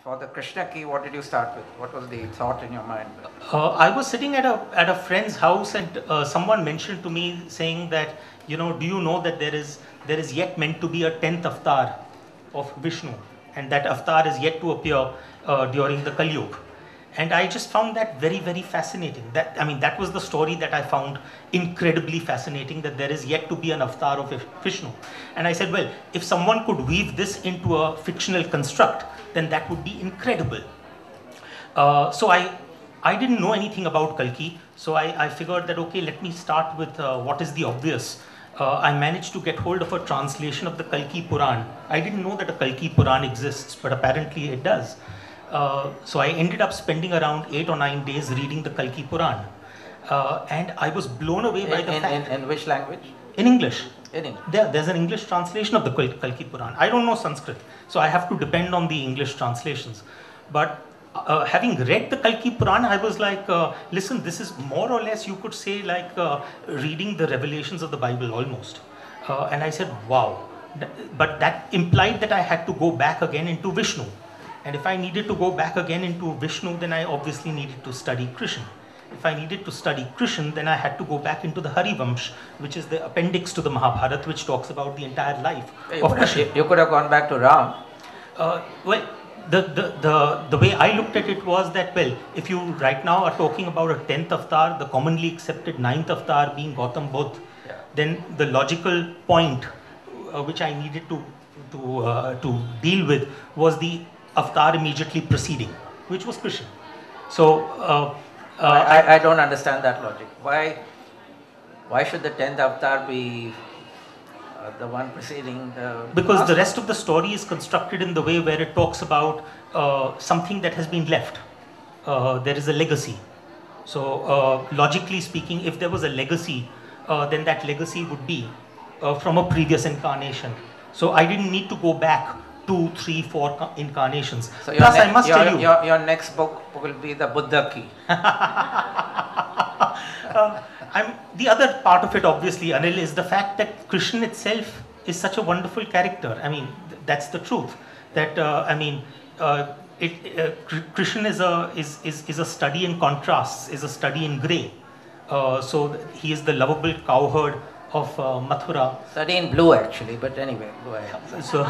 for the Krishna key, what did you start with? What was the thought in your mind? I was sitting at a friend's house, and someone mentioned to me saying that, do you know that there is yet meant to be a 10th avatar of Vishnu, and that avatar is yet to appear during the Kali Yuga. And I just found that very, very fascinating. That was the story that I found incredibly fascinating, that there is yet to be an avatar of Vishnu. And I said, well, if someone could weave this into a fictional construct, then that would be incredible. So I didn't know anything about Kalki, so I figured that, okay, let me start with what is the obvious. I managed to get hold of a translation of the Kalki Puran. I didn't know that a Kalki Puran exists, but apparently it does. So I ended up spending around 8 or 9 days reading the Kalki Puran. And I was blown away by the fact... In which language? In English. In English. There's an English translation of the Kalki Puran. I don't know Sanskrit, so I have to depend on the English translations. But having read the Kalki Puran, I was like, listen, this is more or less, you could say, like reading the revelations of the Bible almost. And I said, wow. But that implied that I had to go back again into Vishnu. And if I needed to go back again into Vishnu, then I obviously needed to study Krishna. If I needed to study Krishna, then I had to go back into the Harivamsh, which is the appendix to the Mahabharata, which talks about the entire life of Krishna. You could have gone back to Ram. Well, the way I looked at it was that, well, if you right now are talking about a 10th avatar, the commonly accepted 9th avatar being Gautam Buddha, then the logical point which I needed to deal with was the avatar immediately preceding, which was Krishna. So I don't understand that logic. Why should the 10th avatar be the one preceding the... Because the rest of the story is constructed in the way where it talks about something that has been left. There is a legacy. So logically speaking, if there was a legacy, then that legacy would be from a previous incarnation. So I didn't need to go back 2, 3, 4 incarnations. So Plus, I must tell you, your next book will be the Buddha key. The other part of it, obviously, Anil, is the fact that Krishna itself is such a wonderful character. I mean, that's the truth. That Krishna is a study in contrasts, is a study in grey. So he is the lovable cowherd of Mathura. Study in blue, actually, but anyway, go ahead. So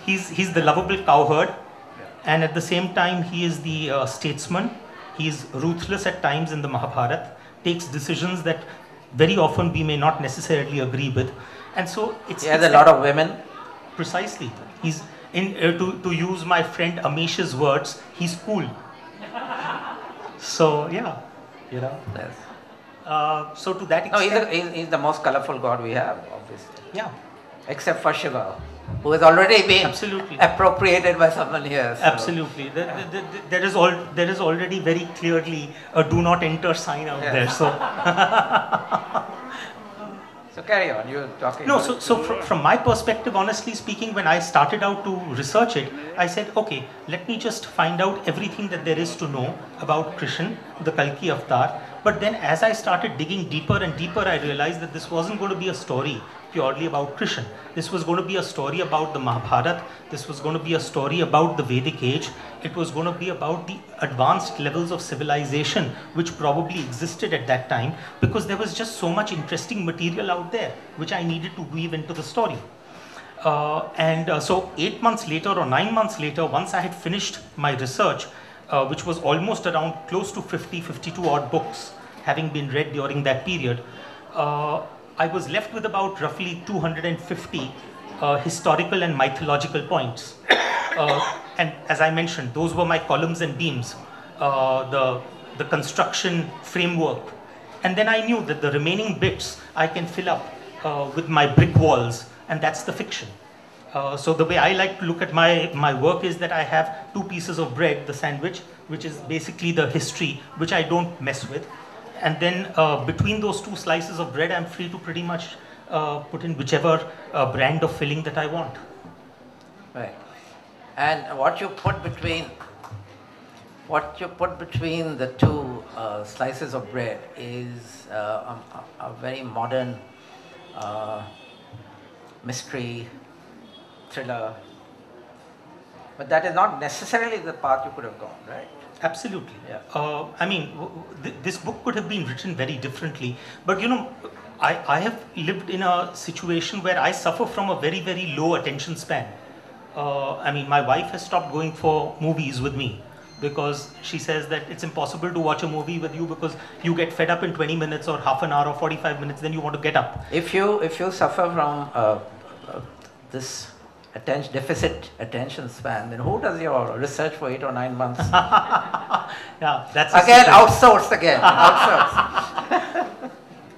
he's the lovable cowherd, and at the same time he is the statesman. He is ruthless at times in the Mahabharata, takes decisions that very often we may not necessarily agree with, and so he has a lot of women. Precisely, he's to use my friend Amish's words, he's cool. So yeah, Yes. So to that extent, no, he's the most colorful god we have, obviously. Yeah. Except for Shiva, who has already been appropriated by someone here. So. Absolutely. There is already very clearly a do not enter sign out there. So. So carry on. You're talking. No. So from my perspective, honestly speaking, when I started out to research it, I said, okay, let me just find out everything that there is to know about Krishna, the Kalki avatar. But then as I started digging deeper and deeper, I realized that this wasn't going to be a story purely about Krishna. This was going to be a story about the Mahabharata. This was going to be a story about the Vedic age. It was going to be about the advanced levels of civilization which probably existed at that time, because there was just so much interesting material out there which I needed to weave into the story. So 8 months later or 9 months later, once I had finished my research, which was almost around close to 52 odd books having been read during that period, I was left with about roughly 250 historical and mythological points. And as I mentioned, those were my columns and beams, the construction framework. And then I knew that the remaining bits I can fill up with my brick walls, and that's the fiction. So the way I like to look at my work is that I have 2 pieces of bread, the sandwich, which is basically the history, which I don't mess with. And then between those 2 slices of bread, I'm free to pretty much put in whichever brand of filling that I want. Right. And what you put between the 2 slices of bread is a very modern mystery thriller But that is not necessarily the path you could have gone, right? Absolutely. Yeah. I mean, this book could have been written very differently. But I have lived in a situation where I suffer from a very, very low attention span. I mean, my wife has stopped going for movies with me because she says that it's impossible to watch a movie with you because you get fed up in 20 minutes or half an hour or 45 minutes, then you want to get up. If you suffer from this deficit attention span, then who does your research for 8 or 9 months? Yeah, that's Again, outsourced again. Outsourced.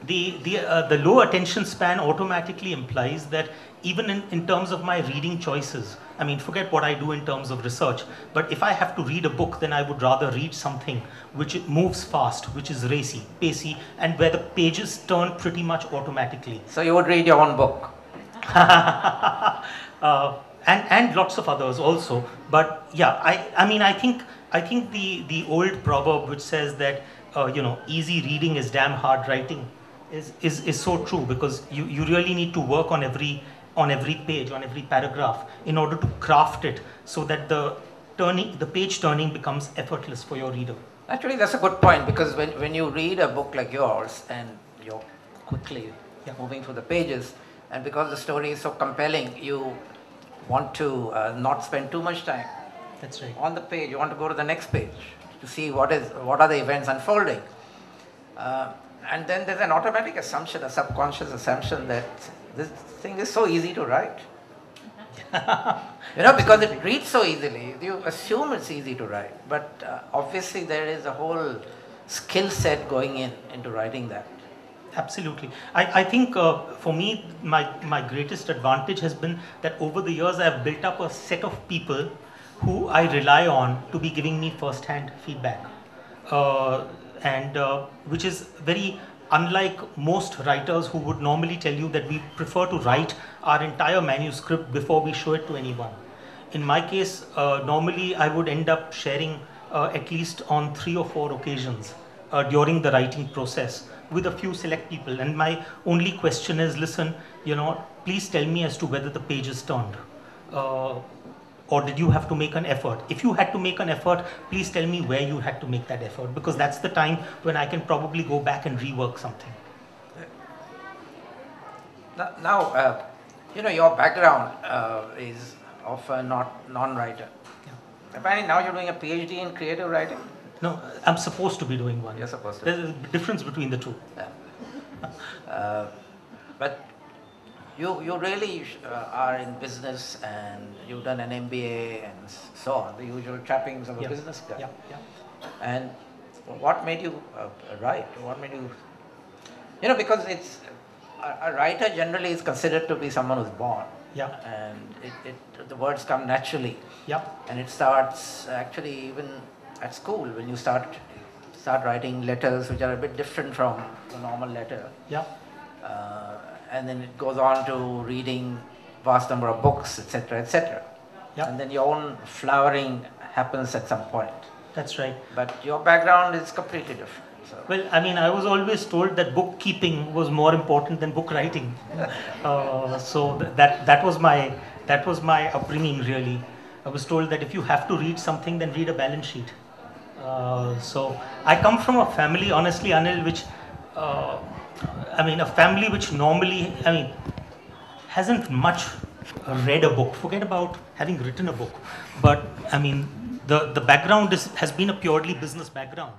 The low attention span automatically implies that even in terms of my reading choices, I mean, forget what I do in terms of research, but if I have to read a book, then I would rather read something which moves fast, which is racy, pacey, and where the pages turn pretty much automatically. So you would read your own book? And lots of others also. But yeah, I mean, I think the old proverb which says that easy reading is damn hard writing is so true, because you really need to work on every page, on every paragraph, in order to craft it so that the page turning becomes effortless for your reader. Actually, that's a good point, because when you read a book like yours and you're quickly moving through the pages, and because the story is so compelling, you want to not spend too much time. That's right. On the page. You want to go to the next page to see what are the events unfolding. And then there's an automatic assumption, a subconscious assumption that this thing is so easy to write. Because it reads so easily, you assume it's easy to write. But obviously there is a whole skill set going into writing that. Absolutely. I think for me, my greatest advantage has been that over the years I have built up a set of people who I rely on to be giving me first-hand feedback. And which is very unlike most writers who would normally tell you that we prefer to write our entire manuscript before we show it to anyone. In my case, normally I would end up sharing at least on 3 or 4 occasions during the writing process with a few select people. And my only question is, listen, please tell me as to whether the page is turned. Or did you have to make an effort? If you had to make an effort, please tell me where you had to make that effort, because that's the time when I can probably go back and rework something. Now, your background is of a non-writer. Yeah. Apparently now you're doing a PhD in creative writing? No, I'm supposed to be doing one. You're supposed to. There's a difference between the two. Yeah. But you really are in business, and you've done an MBA and so on, the usual trappings of a business guy. Yeah. And what made you write? What made you, because it's, a writer generally is considered to be someone who's born. Yeah. And the words come naturally. Yeah. And it starts actually even at school, when you start writing letters which are a bit different from the normal letter. Yeah. And then it goes on to reading vast number of books, etc., etc. Yeah. And then your own flowering happens at some point. That's right. But your background is completely different. So. Well, I mean, I was always told that bookkeeping was more important than book writing. So that was my upbringing, really. I was told that if you have to read something, then read a balance sheet. So I come from a family, honestly, Anil, which a family which normally, hasn't much read a book. Forget about having written a book. But, the background has been a purely business background.